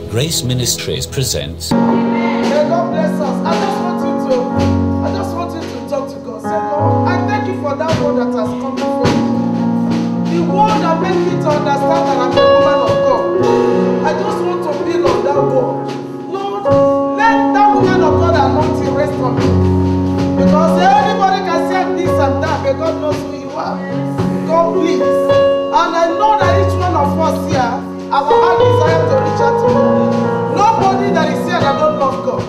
Grace Ministries presents. May God bless us. I just want you to talk to God. Say, Lord, I thank you for that word that has come before you. The word that made me to understand that I'm a woman of God. I just want to build on that word. Lord, let that woman of God anointing rest on me. Because anybody can say this and that, but God knows who you are. God, please. And I know that each one of us here, our heart desire to reach out to God. Nobody that is here that don't love God.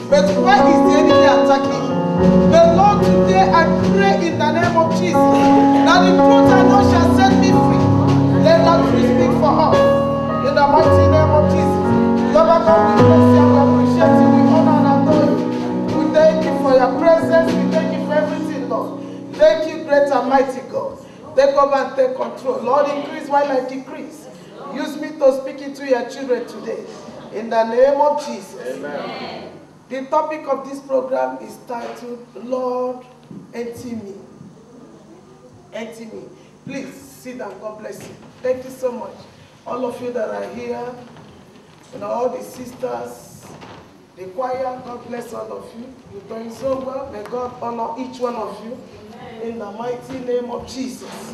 But why is the enemy attacking you? But Lord, today I pray in the name of Jesus that the truth I know shall set me free. Let that truth speak for us. In the mighty name of Jesus. Lord, I come to bless you and we appreciate you. We honor and adore you. We thank you for your presence. We thank you for everything, Lord. Thank you, great and mighty God. Take over and take control. Lord, increase while I decrease. Use me to speak into your children today. In the name of Jesus. Amen. The topic of this program is titled, Lord, empty me. Empty me. Please sit down. God bless you. Thank you so much. All of you that are here, all the sisters, the choir, God bless all of you. You're doing so well. May God honor each one of you. In the mighty name of Jesus.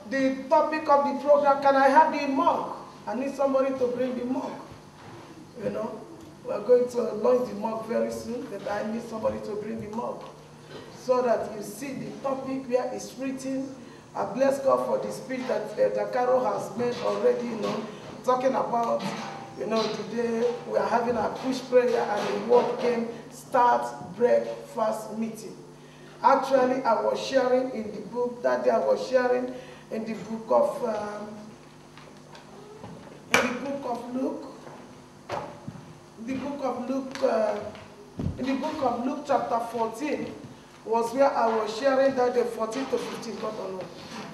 The topic of the program, can I have the mug? I need somebody to bring the mug. We're going to launch the mug very soon, but I need somebody to bring the mug. So that you see the topic where it's written. I bless God for the speech that Dakaro has made already, talking about, today we are having a push prayer and the word came, start breakfast meeting. Actually, I was sharing in the book, that day I was sharing in the book of Luke. In the book of Luke chapter 14 was where I was sharing that day 14 to 15,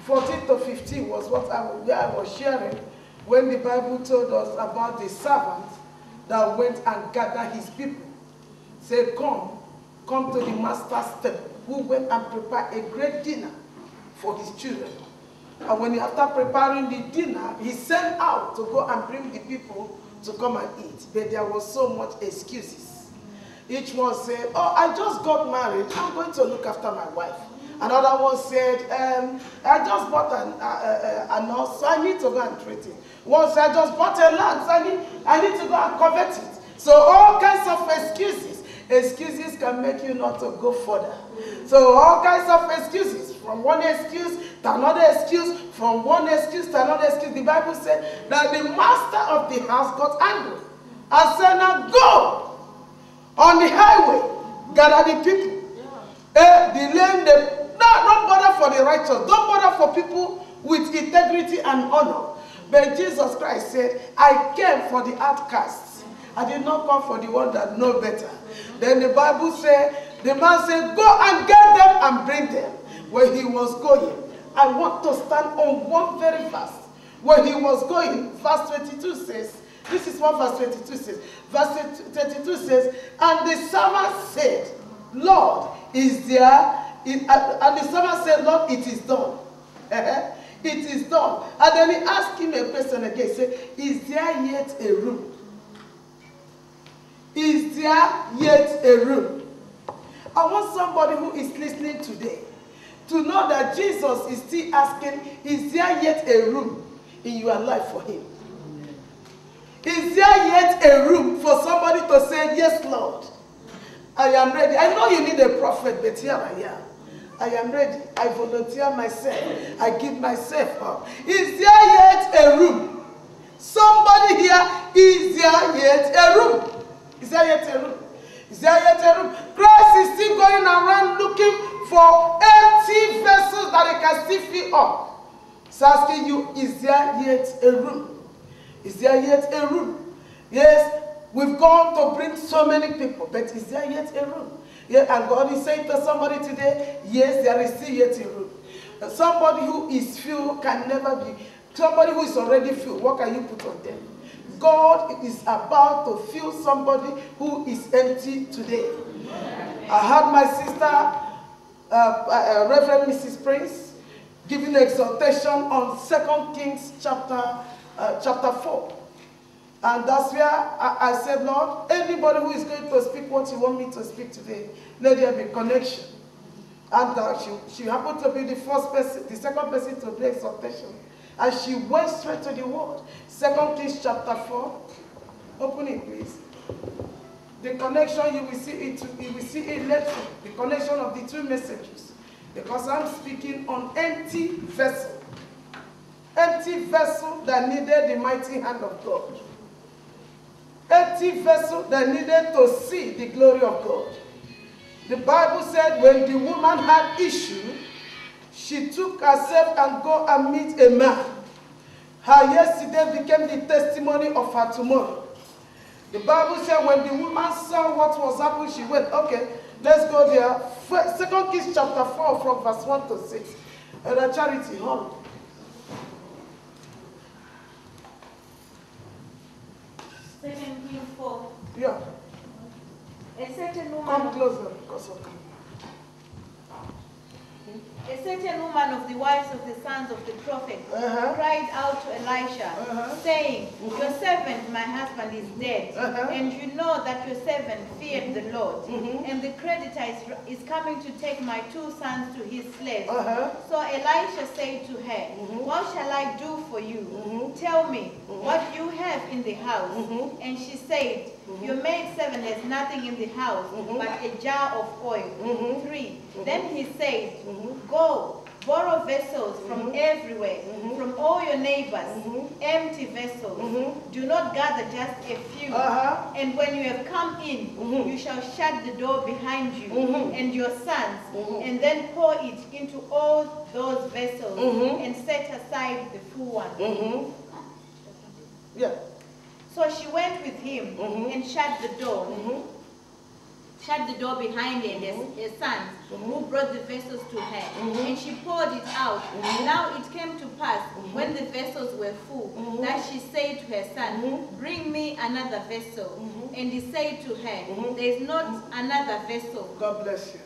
14 to 15 was where I was sharing when the Bible told us about the servant that went and gathered his people. Said, come to the master's table, who went and prepared a great dinner for his children. And when after preparing the dinner, he sent out to go and bring the people to come and eat. But there was so much excuses. Each one said, oh, I just got married. I'm going to look after my wife. Another one said, I just bought an horse, so I need to go and treat it. One said, I just bought a land, so I need to go and covet it. So all kinds of excuses. Excuses can make you not to go further. So all kinds of excuses, from one excuse to another excuse, from one excuse to another excuse. The Bible said that the master of the house got angry and said, now go on the highway, gather the people. The lame, don't bother for the righteous, don't bother for people with integrity and honor. But Jesus Christ said, I came for the outcasts. I did not come for the one that know better. Then the Bible said, the man said, go and get them and bring them. Where he was going, I want to stand on one very verse. Where he was going, verse 22 says, this is what verse 22 says. Verse 22 says, and the servant said, Lord, is there? And the servant said, Lord, it is done. It is done. And then he asked him a question again. He said, is there yet a room? Is there yet a room? I want somebody who is listening today to know that Jesus is still asking, is there yet a room in your life for him? Is there yet a room for somebody to say, yes, Lord, I am ready. I know you need a prophet, but here I am. I am ready. I volunteer myself. I give myself up. Is there yet a room? Somebody here, is there yet a room? Is there yet a room? Is there yet a room? Christ is still going around looking for empty vessels that he can still fill up. He's asking you, is there yet a room? Is there yet a room? Yes, we've gone to bring so many people, but is there yet a room? Yeah, and God is saying to somebody today, yes, there is still yet a room. Somebody who is filled can never be. Somebody who is already filled, what can you put on them? God is about to fill somebody who is empty today. I had my sister, Reverend Mrs. Prince, giving exhortation on 2 Kings chapter 4. And that's where I said, Lord, anybody who is going to speak what you want me to speak today, let there be connection. And she happened to be the first person, the second person to do exhortation. And she went straight to the word. 2 Kings chapter 4. Open it, please. The connection, you will see it later. The connection of the two messages. Because I'm speaking on empty vessel. Empty vessel that needed the mighty hand of God. Empty vessel that needed to see the glory of God. The Bible said when the woman had issue, she took herself and go and meet a man. Her yesterday became the testimony of her tomorrow. The Bible said when the woman saw what was happening, she went, okay, let's go there. 2 Kings chapter 4 from verse 1 to 6. And Charity, hold on. 2 Kings 4. Yeah. A certain woman. Come closer because of A certain woman of the wives of the sons of the prophet cried out to Elisha, saying, your servant, my husband, is dead, and you know that your servant feared the Lord, and the creditor is coming to take my 2 sons to his slaves. So Elisha said to her, what shall I do for you? Tell me what you have in the house. And she said, your maidservant has nothing in the house but a jar of oil. 3. Then he said, go, borrow vessels from everywhere, from all your neighbors, empty vessels. Do not gather just a few. And when you have come in, you shall shut the door behind you and your sons, and then pour it into all those vessels, and set aside the full one. Yeah. So she went with him and shut the door. Shut the door behind her and her sons, who brought the vessels to her. And she poured it out. Now it came to pass, when the vessels were full, that she said to her son, bring me another vessel. And he said to her, there is not another vessel. God bless you.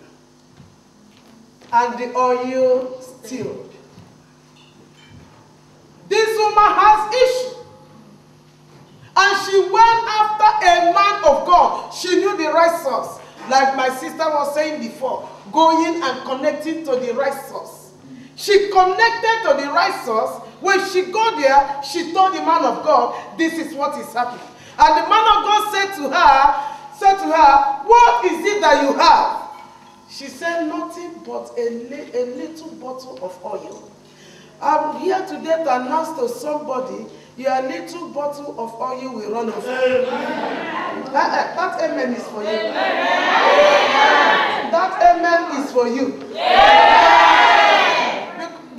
And the oil stilled. This woman has issue. And she went after a man of God. She knew the right source. Like my sister was saying before, going and connecting to the right source. She connected to the right source. When she got there, she told the man of God, this is what is happening. And the man of God said to her, what is it that you have? She said, nothing but a little bottle of oil. I'm here today to announce to somebody, your little bottle of oil will run over. That amen is for you. That amen is for you.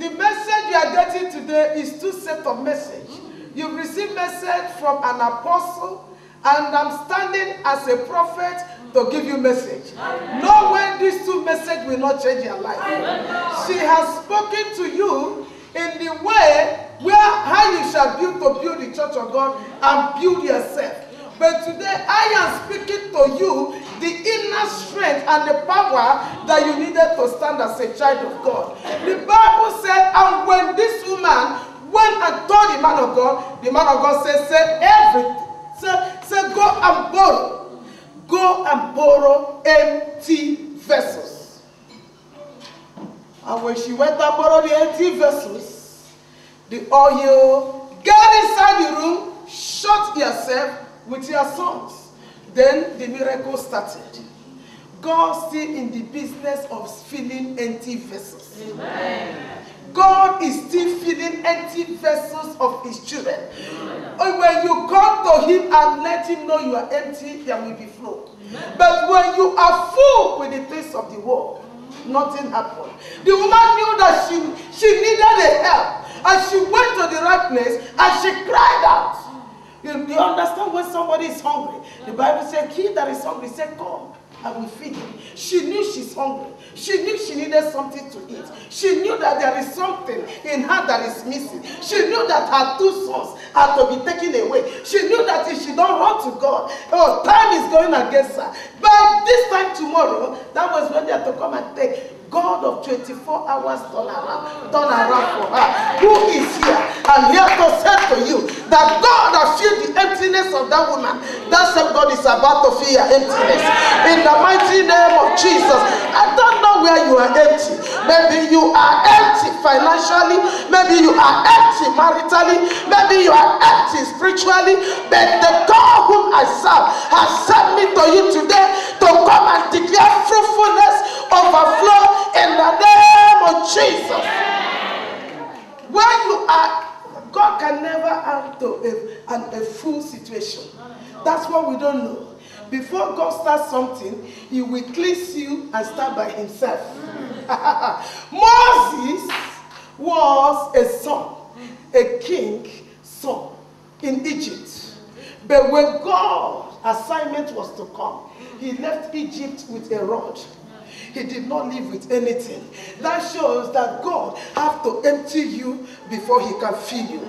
The message you are getting today is 2 sets of message. You've received message from an apostle, and I'm standing as a prophet to give you message. No way these 2 messages will not change your life. She has spoken to you in the way how you shall build the church of God and build yourself. But today I am speaking to you the inner strength and the power that you needed to stand as a child of God. The Bible said, and when this woman went and told the man of God said, say everything. Say go and borrow. Go and borrow empty vessels. And when she went and borrowed the empty vessels, the oil, get inside the room, shut yourself with your sons. Then the miracle started. God still in the business of filling empty vessels. Amen. God is still filling empty vessels of his children. And when you come to him and let him know you are empty, there will be flow. But when you are full with the things of the world, nothing happened. The woman knew that she needed a help. And she went to the right place and she cried out. You understand when somebody is hungry? The Bible said, he that is hungry said, come, I will feed him. She knew she's hungry. She knew she needed something to eat. She knew that there is something in her that is missing. She knew that her 2 sons had to be taken away. She knew that if she don't run to God, time is going against her. But this time tomorrow, that was when they had to come and take. God of 24 hours turn around for her. Who is here? I'm here to say to you that God has filled the emptiness of that woman. That same God is about to fill your emptiness. In the mighty name of Jesus. I don't know where you are empty. Maybe you are empty financially. Maybe you are empty maritally. Maybe you are empty spiritually. But the God whom I serve has sent me to you today to come and declare fruitfulness, overflow in the name of Jesus. Where you are, God can never add to a full situation. That's what we don't know. Before God starts something, he will cleanse you and start by himself. Moses was a son, a king's son in Egypt. But when God's assignment was to come, he left Egypt with a rod. He did not live with anything. That shows that God has to empty you before he can fill you.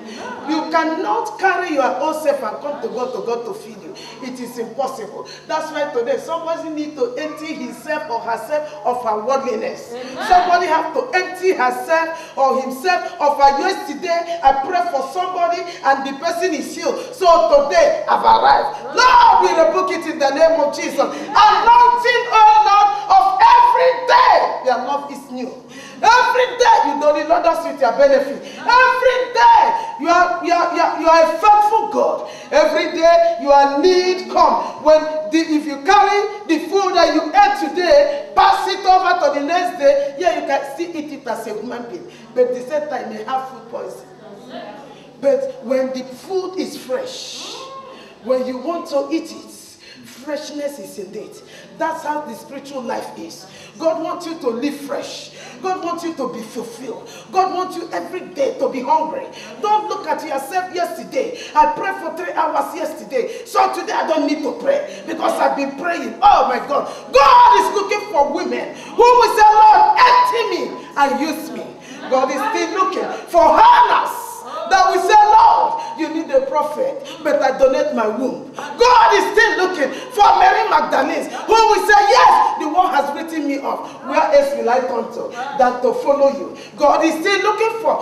You cannot carry your own self and come to God to fill you. It is impossible. That's why today somebody needs to empty himself or herself of her worldliness. Somebody has to empty herself or himself of her yesterday. I pray for somebody and the person is healed. So today I've arrived. Lord, we rebuke it in the name of Jesus. Anointing, oh Lord, of every day your love is new. Every day you don't need others with your benefit. Every day you are a faithful God. Every day your need come. If you carry the food that you ate today, pass it over to the next day, yeah, you can still eat it as a human being. But at the same time, you may have food poison. But when the food is fresh, when you want to eat it, freshness is in it. That's how the spiritual life is. God wants you to live fresh. God wants you to be fulfilled. God wants you every day to be hungry. Don't look at yourself yesterday. I prayed for 3 hours yesterday. So today I don't need to pray because I've been praying. Oh my God. God is looking for women who will say, Lord, empty me and use me. God is still looking for Hannahs that will say, Lord, you need a prophet, but I donate my womb. God is still looking for Mary Magdalene who will say, yes, the one has written me off. Where else will I turn to than to follow you? God is still looking for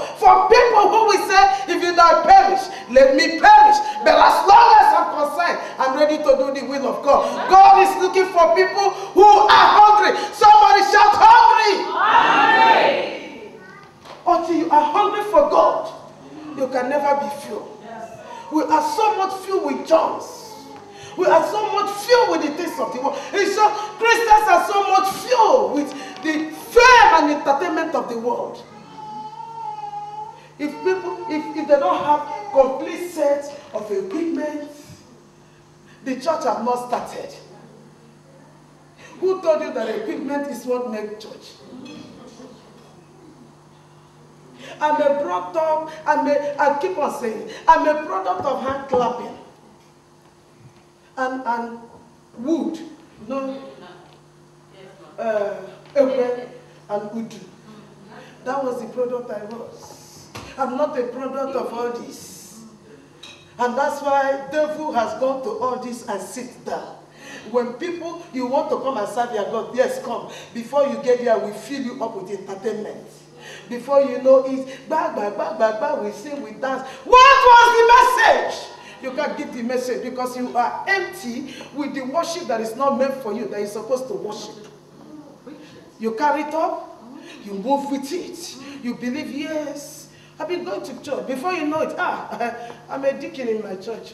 people who will say, if you not perish, let me perish. But as long as I'm concerned, I'm ready to do the will of God. God is looking for people who are hungry. Somebody shout, hungry. Hungry. Until you are hungry for God, you can never be filled. We are so much filled with germs. We are so much filled with the things of the world. And so Christians are so much filled with the fame and entertainment of the world. If they don't have complete sets of equipment, the church has not started. Who told you that equipment is what makes church? I'm a product, I keep on saying, I'm a product of hand clapping and wood, and wood. That was the product I was. I'm not a product of all this. And that's why the devil has gone to all this and sit down. When people, you want to come and serve your God, yes, come. Before you get there, we fill you up with entertainment. Before you know it, we sing, we dance. What was the message? You can't give the message because you are empty with the worship that is not meant for you, that you're supposed to worship. You carry it up, you move with it. You believe, yes, I've been going to church. Before you know it, I'm a deacon in my church.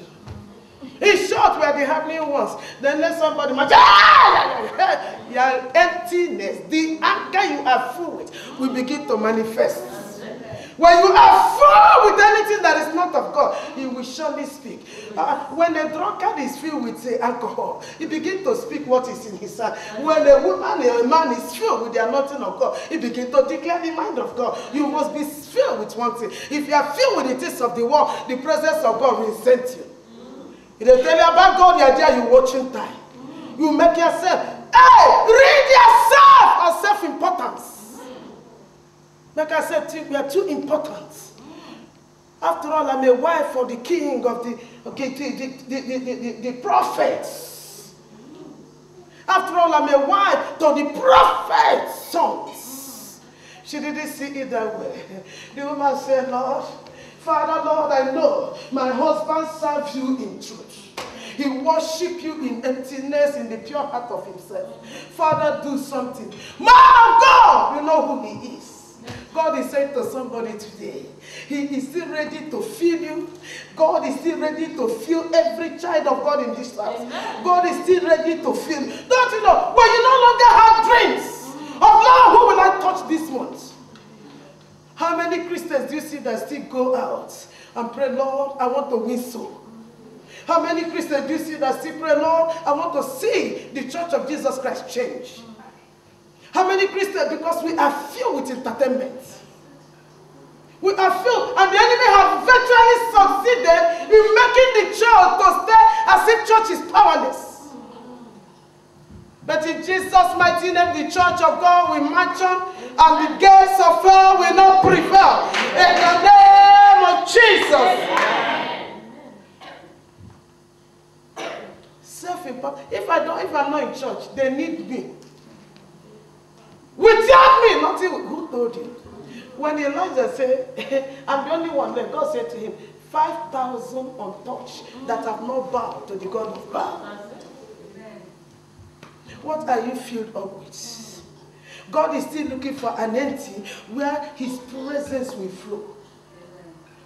In short, we are the happening ones. Then let somebody mention, your emptiness, the anger you are full with, will begin to manifest. When you are full with anything that is not of God, he will surely speak. When a drunkard is filled with alcohol, he begins to speak what is in his heart. When a woman or a man is filled with the anointing of God, he begins to declare the mind of God. You must be filled with one thing. If you are filled with the things of the world, the presence of God will send you. If they tell you about God, you're there, you watching time. You make yourself, read yourself as self-importance. Like I said, we are too important. After all, I'm a wife for the king of the prophets. After all, I'm a wife to the prophet's sons. She didn't see it that way. The woman said, Lord, Father, I know my husband serves you in truth. He worship you in emptiness, in the pure heart of himself. Father, do something. Man of God, you know who he is. God is saying to somebody today, he is still ready to fill you. God is still ready to fill every child of God in this house. God is still ready to fill. Don't you know, when you no longer have dreams of, Lord, who will I touch this month? How many Christians do you see that still go out and pray, Lord, I want to win soul? How many Christians do you see that still pray, Lord, I want to see the Church of Jesus Christ change? How many Christians? Because we are filled with entertainment. We are filled, and the enemy has virtually succeeded in making the church to stay as if church is powerless. But in Jesus' mighty name, the church of God will march on, and the gates of hell will not prevail. In the name of Jesus. Self-empowerment. If I'm not in church, they need me. Without me, nothing. Who told you? When Elijah said, I'm the only one left, God said to him, 5,000 untouched that have not bowed to the God of Baal. What are you filled up with? God is still looking for an empty where his presence will flow.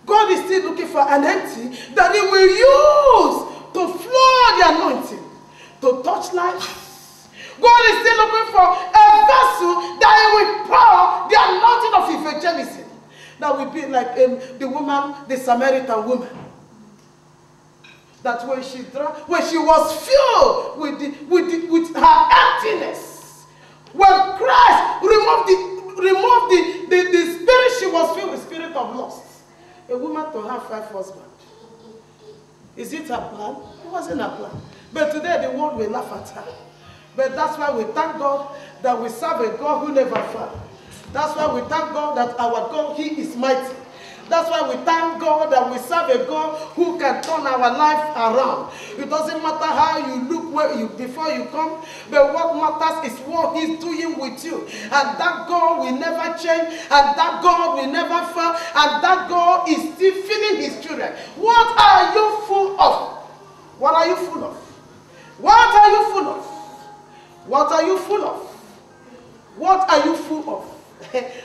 God is still looking for an empty that he will use to flow the anointing, to touch lives. God is still looking for a vessel that he will pour the anointing of evangelism. That will be like the woman, the Samaritan woman. That when she was filled with her emptiness, when Christ removed the spirit, she was filled with spirit of lust. A woman to have 5 husbands. Is it her plan? It wasn't her plan. But today the world will laugh at her. But that's why we thank God that we serve a God who never fails. That's why we thank God that our God, he is mighty. That's why we thank God that we serve a God who can turn our life around. It doesn't matter how you look before you come, but what matters is what he's doing with you. And that God will never change, and that God will never fail, and that God is still feeding his children. What are you full of? What are you full of? What are you full of? What are you full of? What are you full of?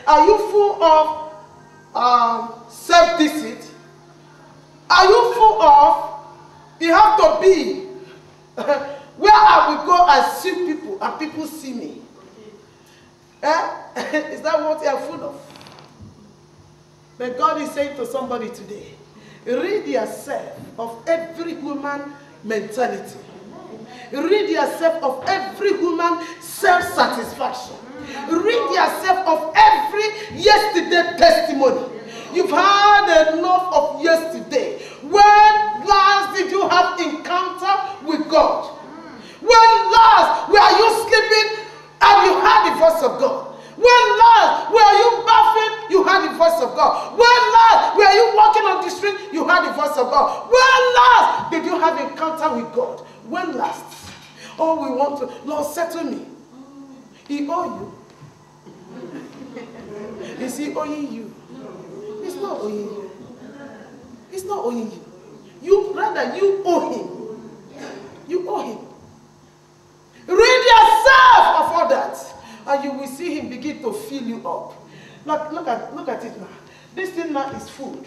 Are you full of self-deceit? Are you full of, you have to be, where I will go and see people and people see me? Is that what you are full of? But God is saying to somebody today, rid yourself of every human mentality. Rid yourself of every human self-satisfaction. Rid yourself of every yesterday testimony. You've had enough of yesterday. When last did you have encounter with God? When last were you sleeping and you heard the voice of God? When last were you bathing, you heard the voice of God? When last were you walking on the street, you heard the voice of God? When last did you have encounter with God? When last? Oh, we want to, Lord, settle me. He owe you. Is he owing you? He's not owing you. He's not owing you. Rather, you owe him. You owe him. Rid yourself of all that, and you will see him begin to fill you up. Look at it now. This thing now is food.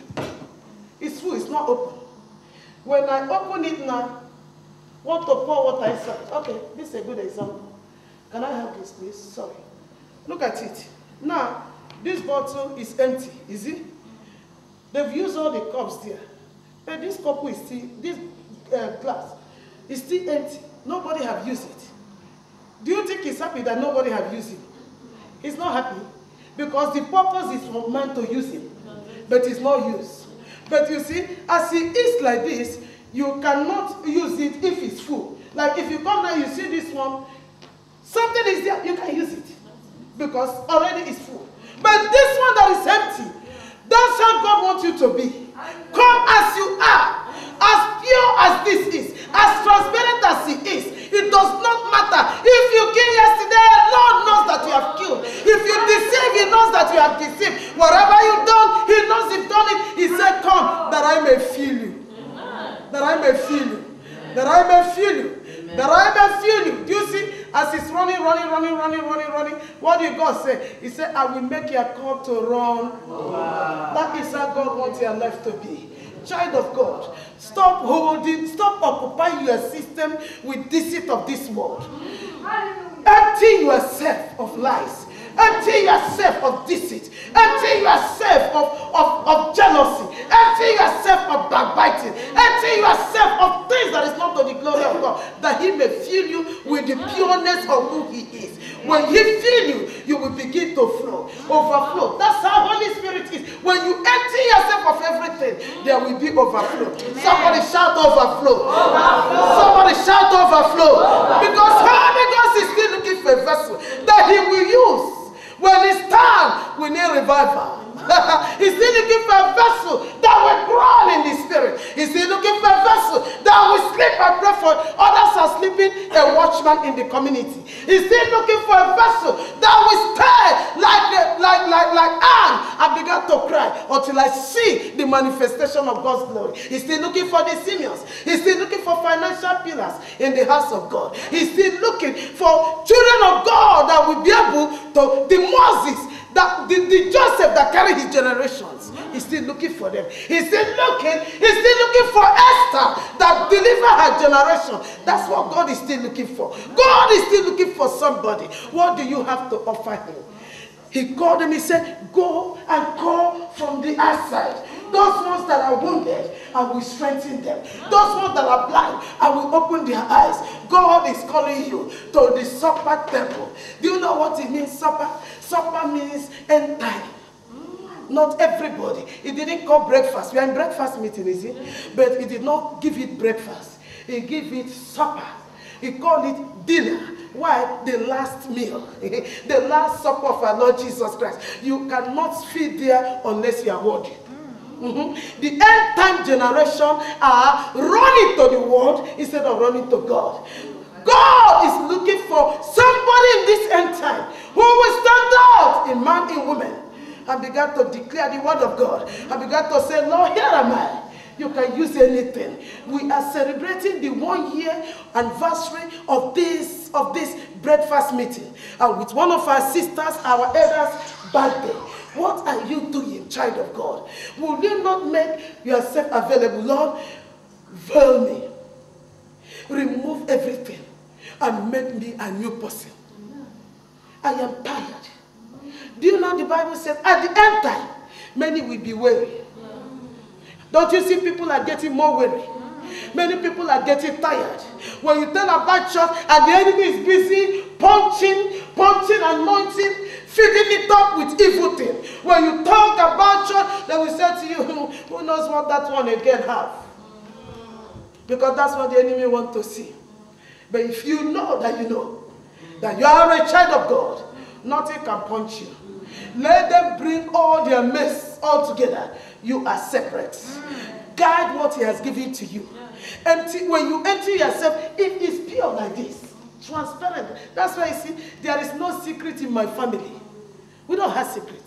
It's full, it's not open. When I open it now, want to pour water inside. Okay, this is a good example. Can I have this, please? Sorry. Look at it. Now, this bottle is empty, is it? They've used all the cups there. But this cup is still, this glass is still empty. Nobody have used it. Do you think he's happy that nobody have used it? He's not happy. Because the purpose is for man to use it. But it's not used. But you see, as he is like this, you cannot use it if it's full. Like if you come now, you see this one, something is there, you can use it. Because already it's full. But this one that is empty, that's how God wants you to be. Come as you are, as pure as this is, as transparent as he is. It does not matter. If you killed yesterday, Lord knows that you have killed. If you deceive, he knows that you have deceived. Whatever you've done, he knows you've done it. He said, come, that I may feel you. That I may feel you. That I may feel you. That I may feel you. Do you see? As he's running. What did God say? He said, I will make your call to run. Wow. That is how God wants your life to be. Child of God, stop occupying your system with deceit of this world. Empty yourself of lies. Empty yourself of deceit. Empty yourself of jealousy. Empty yourself of backbiting. Empty yourself of things that is not to the glory of God. That he may fill you with the pureness of who he is. When he fill you, you will begin to flow. Overflow. That's how Holy Spirit is. When you empty yourself of everything, there will be overflow. Amen. Somebody shout overflow. Overflow. Somebody shout overflow. Overflow. Because Holy Ghost is still looking for a vessel that he will use. When it's time, we need revival. He's still looking for a vessel that will grow in the spirit. He's still looking for a vessel that will sleep and pray for others are sleeping, a watchman in the community. He's still looking for a vessel that will stay like Anne and begin to cry until I see the manifestation of God's glory. He's still looking for the seniors. He's still looking for financial pillars in the house of God. He's still looking for children of God that will be able to, the Moses, the Joseph that carried his generations. He's still looking for them. He's still looking for Esther that delivered her generation. That's what God is still looking for. God is still looking for somebody. What do you have to offer him? He called him, he said, go and call from the outside. Those ones that are wounded, I will strengthen them. Those ones that are blind, I will open their eyes. God is calling you to the supper temple. Do you know what it means, supper? Supper means end time. Not everybody. He didn't call breakfast. We are in breakfast meeting, is it? But he did not give it breakfast. He gave it supper. He called it dinner. Why? The last meal. The last supper of our Lord Jesus Christ. You cannot feed there unless you are worthy. The end time generation are running to the world instead of running to God. God is looking for somebody in this end time who will stand out in man and woman and begin to declare the word of God and begin to say, Lord, here am I. You can use anything. We are celebrating the 1 year anniversary of this breakfast meeting, and with one of our sisters, our elders' birthday. What are you doing, child of God? Will you not make yourself available? Lord, veil me. Remove everything and make me a new person. I am tired. Do you know the Bible says at the end time, many will be weary. Don't you see people are getting more weary? Many people are getting tired. When you tell about church and the enemy is busy punching, anointing, feeding it up with evil things. When you talk about church, they will say to you, who knows what that one again have? Because that's what the enemy wants to see. But if you know that you are a child of God, nothing can punch you. Let them bring all their mess all together. You are separate. Guide what he has given to you. Empty, when you empty yourself, it is pure like this. Transparent. That's why you see, there is no secret in my family. We don't have secret.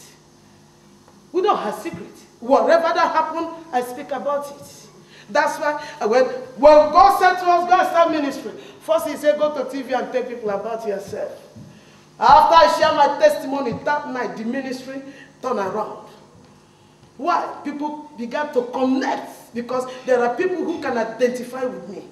We don't have secret. Whatever that happened, I speak about it. That's why when God said to us, God start ministry, first he said, go to TV and tell people about yourself. After I share my testimony, that night the ministry turned around. Why? People began to connect because there are people who can identify with me.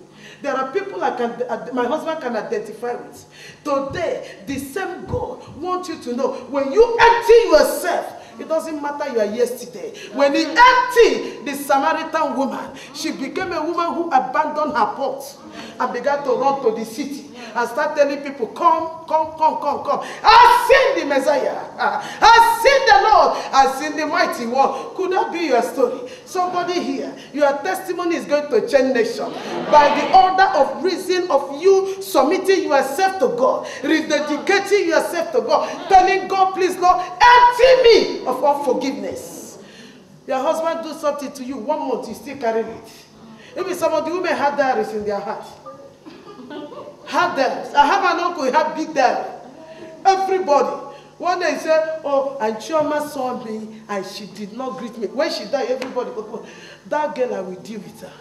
There are people my husband can identify with. Today, the same God wants you to know, when you empty yourself, it doesn't matter you are yesterday. When he emptied the Samaritan woman, she became a woman who abandoned her pot and began to run to the city and start telling people, come. I've seen the Messiah. I've seen the Lord. I've seen the mighty one. Could that be your story? Somebody here, your testimony is going to change nation. By the order of reason of you submitting yourself to God, rededicating yourself to God, telling God, please, Lord, empty me of unforgiveness. Your husband do something to you, 1 month, you still carry it. Maybe some of the women have diaries in their heart. Have diaries. I have an uncle who had big diary. Everybody. One day he said, oh, and Chioma saw me and she did not greet me. When she died, everybody, that girl, I will deal with her.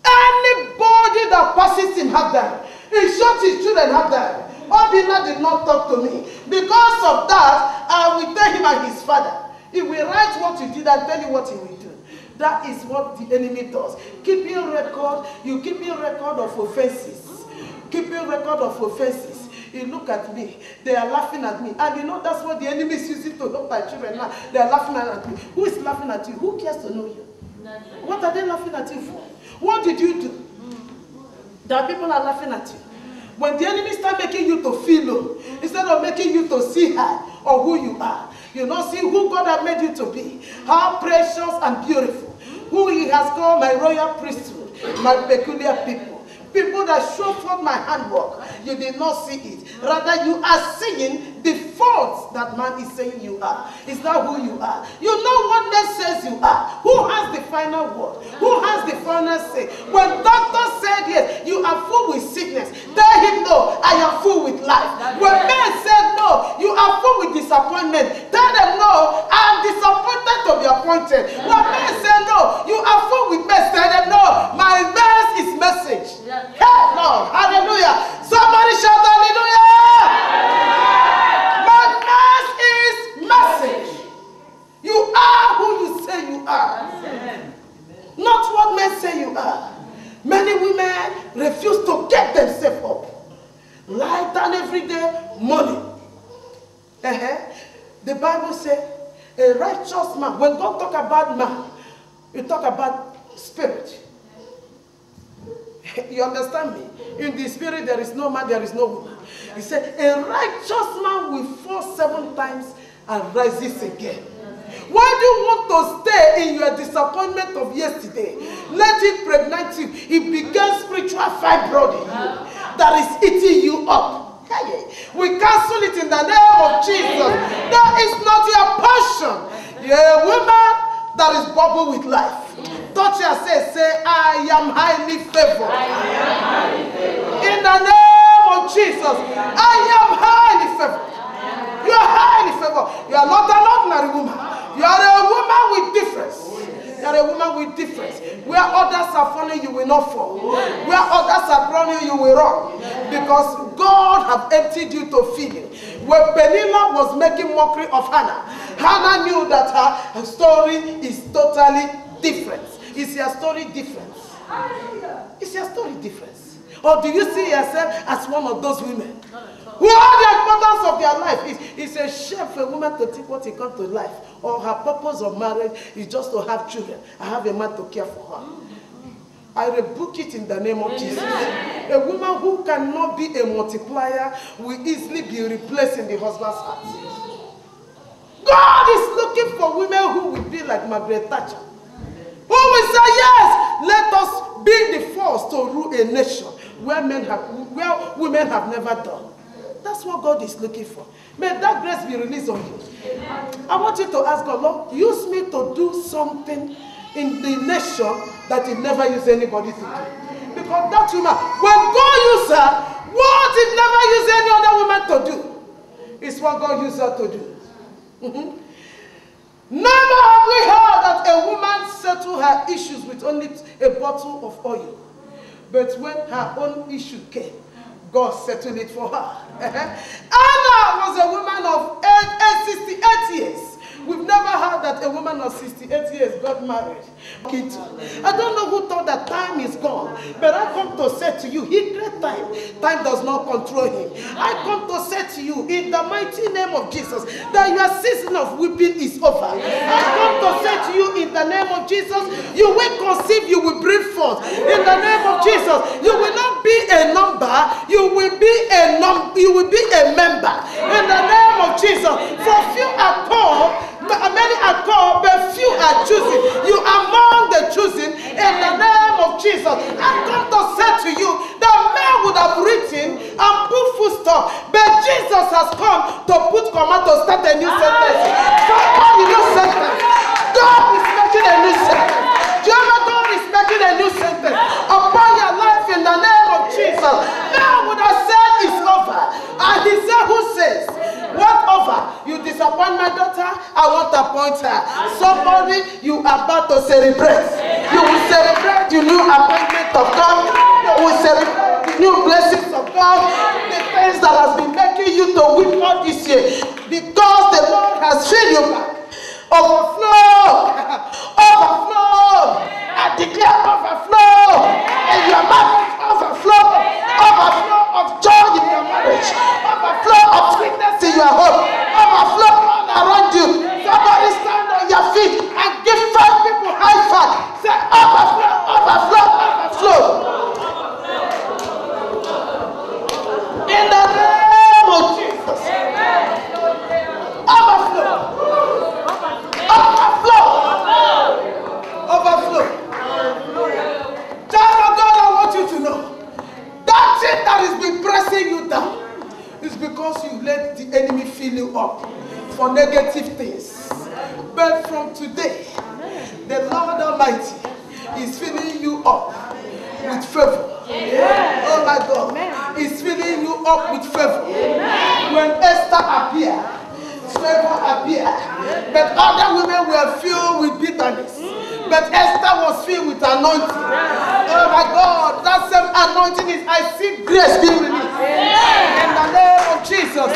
Anybody that passes him have died. In short, his children have died. Obina did not talk to me. Because of that, I will tell him and his father. He will write what you did and tell you what he will do. That is what the enemy does. Keeping record, you keeping record of offenses. Keeping record of offenses. You look at me, they are laughing at me. And you know that's what the enemy is using to help my children now. They are laughing at me. Who is laughing at you? Who cares to know you? Nothing. What are they laughing at you for? What did you do? That people are laughing at you. When the enemy start making you to feel low, instead of making you to see high or who you are, you don't see who God has made you to be. How precious and beautiful. Who he has called my royal priesthood, my peculiar people. People that show forth my handwork, you did not see it. Rather, you are seeing the faults that man is saying you are. It's not who you are. You know what man says you are. Who has the final word? Who has the final say? When doctor said yes, you are full with sickness, tell him no, I am full with life. When men said no, you are full with disappointment, tell them no, I am disappointed to be appointed. When men say no, you are full with mess, tell them no, my mess is message. Hey, Lord, hallelujah. Somebody shout hallelujah. My mess is message. You are who you say you are. Not what men say you are. Many women refuse to get themselves up. Lie down every day, money. The Bible says a righteous man, when God talk about man, you talk about spirit. You understand me? In the spirit there is no man, there is no woman. He said, a righteous man will fall 7 times and rises again. Why do you want to stay in your disappointment of yesterday? Let it pregnate you. It becomes spiritual fibroid in you that is eating you up. We cancel it in the name of Jesus. That is not your portion. You're a woman that is bubbled with life. Touch your say, I am highly favored. In the name of Jesus, I am highly favored. You are highly favored. You are not an ordinary woman. You are a woman with difference. You are a woman with difference. Where others are falling, you will not fall. Where others are running, you will run. Because God have emptied you to fill you. When Peninnah was making mockery of Hannah, Hannah knew that her story is totally different. Is your story different? Is your story different? Or do you see yourself as one of those women who are the importance of their life? It's a shame for a woman to think what it comes to life, or her purpose of marriage is just to have children. I have a man to care for her. I rebuke it in the name of Jesus. A woman who cannot be a multiplier will easily be replaced in the husband's heart. God is looking for women who will be like Margaret Thatcher. Who will say, yes, let us be the force to rule a nation where women have never done. That's what God is looking for. May that grace be released on you. I want you to ask God, Lord, use me to do something in the nation that He never used anybody to do. Because that woman, when God used her, what He never used any other woman to do is what God used her to do. Never have we heard that a woman settled her issues with only a bottle of oil. But when her own issue came, God settled it for her. Anna was a woman of 68 years. We've never heard that a woman of 68 years got married. I don't know who thought that time is gone, but I come to say to you, He created time. Time does not control Him. I come to say to you, in the mighty name of Jesus, that your season of weeping is over. I come to say to you, in the name of Jesus, you will conceive, you will bring forth. In the name of Jesus, you will not be a number, you will be a member. In the name of Jesus, for few are called, many are called, but few are chosen. You are among the chosen in the name of Jesus. I come to say to you that men would have written and put full stop, but Jesus has come to put command to start a new sentence. Start a new sentence. God is making a new sentence. Do you ever celebrate. You will celebrate the new appointment of God. You will celebrate the new blessings of God. The things that has been making you to weep all this year. Because the Lord has filled you back. Overflow. Overflow. I declare overflow. In your marriage, overflow. Overflow of joy in your marriage. Overflow of sweetness in your home. Overflow all around you. Somebody stand on your feet and give 5 people high five. Say overflow, overflow, overflow. In the name of Jesus. Overflow. Overflow. Overflow. Child of God, I want you to know that thing that has been pressing you down is because you let the enemy fill you up for negative things. But from today, the Lord Almighty is filling you up with favor. Oh my God, He's filling you up with favor. When Esther appeared, favor appeared. But other women were filled with bitterness. But Esther was filled with anointing. Oh my God, that same anointing is, I see grace being released. In the name of Jesus.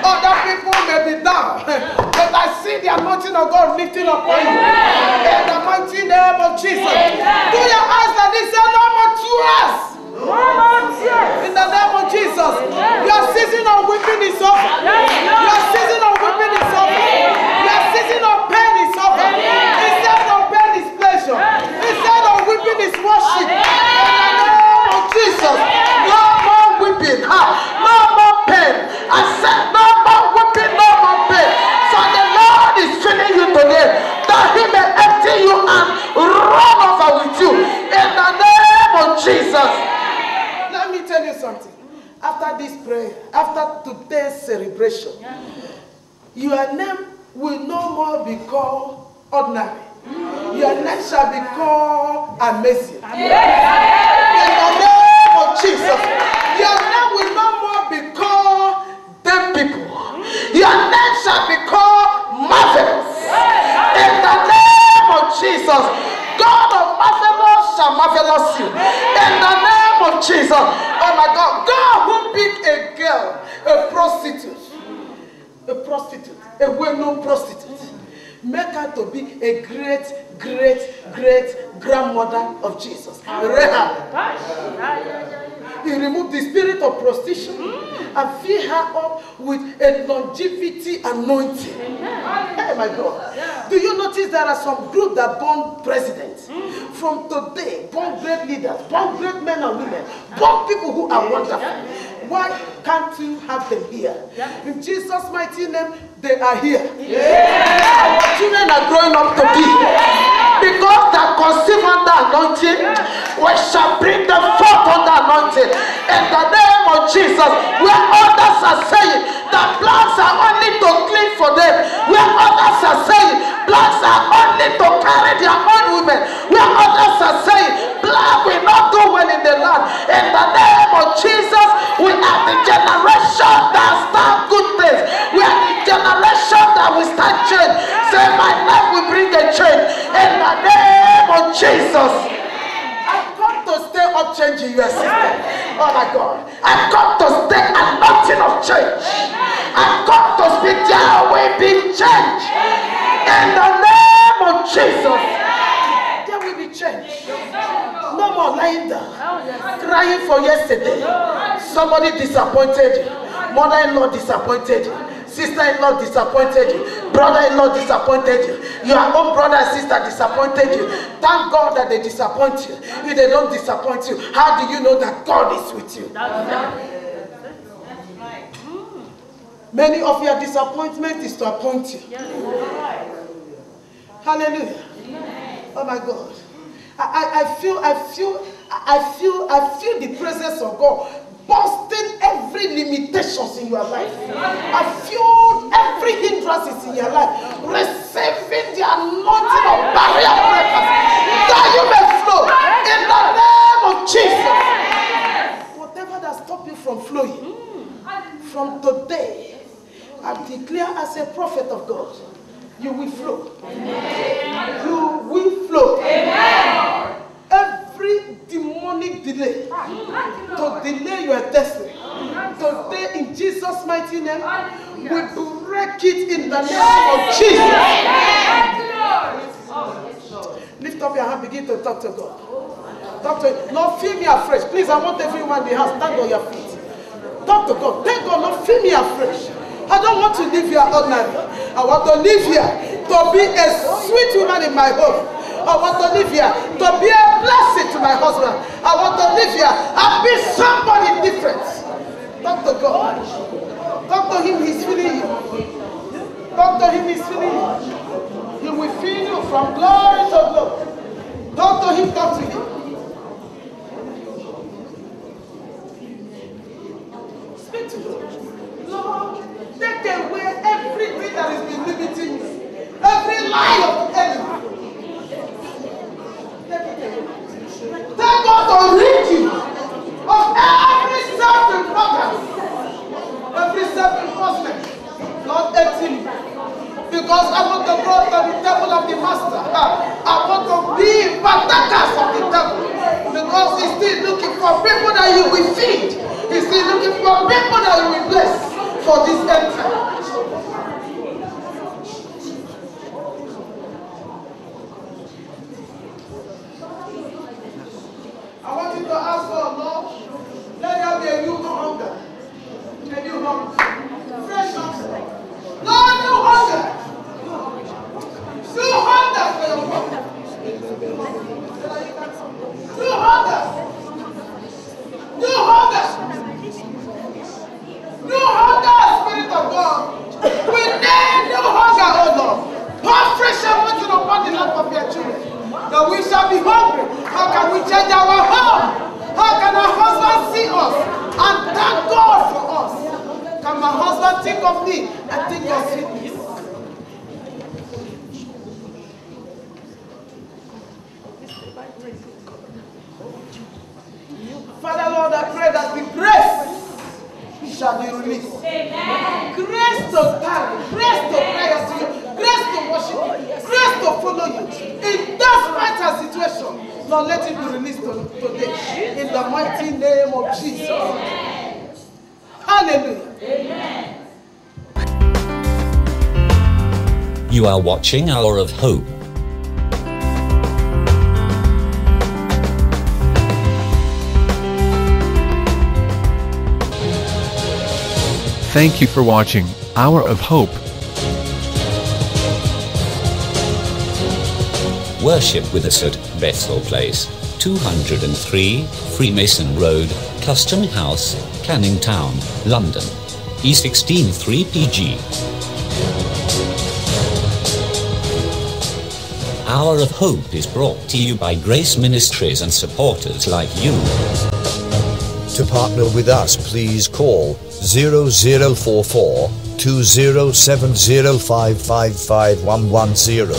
Other people may be down, but I see the anointing of God lifting upon you. In the mighty name of Jesus. Do your eyes like this, say no more tears. In the name of Jesus. Your season of weeping is over. Your season of weeping is over. Your season of pain is over. Instead of pain is pleasure. Instead of weeping is worship. In the name of Jesus. No more weeping. No more pain. I said no more weeping, no more pain. So the Lord is filling you today, that He may empty you and run over with you. In the name of Jesus. Let me tell you something. After this prayer, after today's celebration, your name will no more be called ordinary. Your name shall be called amazing. In the name of Jesus. Your name will no more be called dead people. Your name shall be called marvelous. In the name of Jesus. God of marvelous shall marvelous you. In the name of Jesus. Oh my God. God who picked a girl, a prostitute, a well-known prostitute, make her to be a great grandmother of Jesus. Rahab. He removed the spirit of prostitution and fill her up with a longevity anointing. Oh my God. Do you notice there are some groups that born presidents? From today, born great leaders, born great men and women, born people who are wonderful. Why can't you have them here? In Jesus' mighty name, they are here. Our children are growing up to be. Because they are conceived under anointing, we shall bring them forth under anointing. In the name of Jesus, where others are saying that blacks are only to clean for them, where others are saying blacks are only to carry their own women, where others are saying black will not do well in the land. In the name of Jesus, we are the generation that start good things. We are the generation that will start change. Say, my life will bring a change. In the name of Jesus. I've come to stay up changing your system. Oh my God. I've come to stay and nothing of change. I've come to speak there will be change. In the name of Jesus. There will be change. No more lying down, crying for yesterday. Somebody disappointed you. Mother-in-law disappointed you. Sister-in-law disappointed you. Brother-in-law disappointed you. Your own brother and sister disappointed you. Thank God that they disappoint you. If they don't disappoint you, how do you know that God is with you? Many of your disappointment is to appoint you. Hallelujah. Oh my God. I feel the presence of God busting every limitations in your life. I feel every hindrances in your life receiving the anointing of barrier breakers that you may flow in the name of Jesus. Whatever that stops you from flowing, from today, I declare as a prophet of God, you will flow. You will flow. flow. Amen. Every demonic delay to delay your destiny, today in Jesus' mighty name, we break it in the name of Jesus. Lift up your hand, begin to talk to God. Talk to him. Lord, feel me afresh. Please, I want everyone in the house, stand on your feet. Talk to God. Thank God, Lord, feel me afresh. I don't want to live here ordinary. I want to live here to be a sweet woman in my home. I want to live here to be a blessing to my husband. I want to live here and be somebody different. Talk to God. Talk to him, he's feeling you. Talk to him, he's feeling you. He will feel you from glory to glory. Talk to him, talk to him. Speak to him. Lord, take away everything that has been limiting you. Every lie of the enemy. Thank God to rid you of every self-importance, every self-enforcement. Lord, empty me. Because I want to go to the table of the master. I want to be partakers of the table. Because he's still looking for people that you will feed. He's still looking for people that you will bless for this end time. I want you to ask God, Lord, let there be a new hunger. A new hunger. Fresh hunger. Lord, new hunger. New hunger for your work. New hunger. New hunger. New hunger, Spirit of God. We need new hunger, oh Lord. Pour fresh anointing upon the life of your children. That we shall be hungry. How can we change our home? How can our husband see us and thank God for us? Can my husband think of me and think of sweetness? Father Lord, I pray that the grace shall be released. Amen. Grace to stand, grace to pray to you, grace to worship you, grace to follow you. In that matter situation, Lord, let it be released today. In the mighty name of Jesus. Amen. Hallelujah. Amen. You are watching Hour of Hope. Thank you for watching Hour of Hope. Worship with us at Bethel Place, 203 Freemason Road, Custom House, Canning Town, London, E16 3PG. Hour of Hope is brought to you by Grace Ministries and supporters like you. To partner with us, please call 0044 2070555110.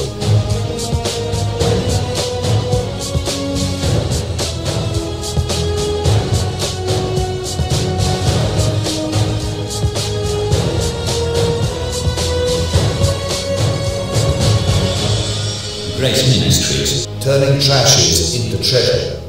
Grace Ministries, turning trashes into treasure.